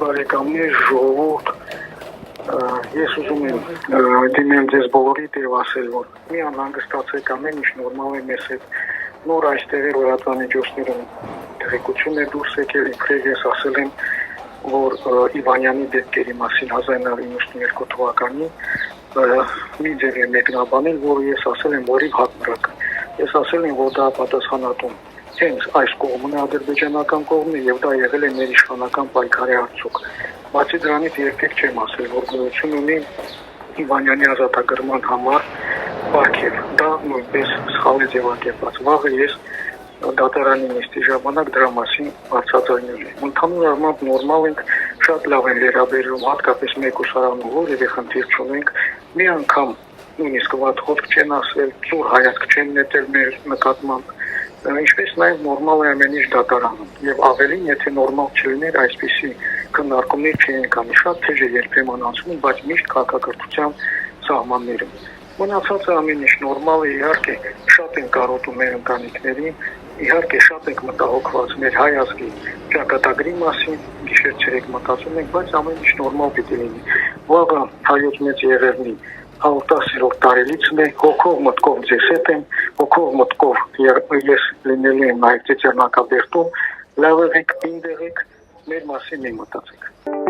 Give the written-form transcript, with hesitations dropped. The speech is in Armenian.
բարեկամներ, ժողովուրդ, ես ուզում եմ դիմել ձեզ բոլորիդ եւ ասել, որ մի անհանգստացեք, ամեն ինչ նորմալ է մեզ հետ։ Նոր այստեղ լրատվամիջոցներում տեղեկություն է դուրս եկել, իբրև ես ասել եմ, որ Իվանյանի դեպքերի մասին 1992 թվականին մի ձև է մեկնաբանել, որ ես ասել եմ, որի հակմրակ։ Ես ասել եմ, որ դա պատասխանատուն հենց այս կողմն է, ադրբեջանական կողմն է, եւ դա եղել է մեր իշխանական պայքարի արդյունք։ Բացի դրանից երբեք չեմ ասել, որ գոյություն ունի Իվանյանի ազատագրման համար պարգև։ Դա նույնպես սխալ է ձևակերպված։ Վաղը ես դատարանի նիստի ժամանակ դրա մասին բացատրել եմ։ Ընդհանուր առմամբ նորմալ ենք, շատ լավ են վերաբերվում, հատկապես մեկ ուսանողը, որևէ խնդիր չունենք, մի անգամ նույնիսկ վատ խոսք չեն ասել, ծուր հայացք չեն նետել մեր նկատմամբ, ինչպես նաև նորմալ է ամեն ինչ դատարանում։ Եվ ավելին, եթե նորմալ չլիներ, այսպիսի քննարկումներ չէին կանի, շատ թեժ է երբեմն անցնում, բայց միշտ քաղաքակրթության սահմաններում։ Մնացածը ամեն ինչ նորմալ է, իհարկե շատ են կարոտում մեր ընտանիքներին, իհարկե շատ ենք մտահոգված մեր հայ ազգի ճակատագրի մասին, գիշեր-ցերեկ մտածում ենք, բայց ամեն ինչ նորմալ պիտի լինի։ Վաղը հայոց մեծ եղերնի 110-րդ տարելիցն է, հոգով մտքով ձեզ հետ եմ, հոգով մտքով ես լինելու եմ նաև Ծեծեռնակաբերդում, լավ եղեք, պինդ եղեք, մեր մասին մի մտածեք։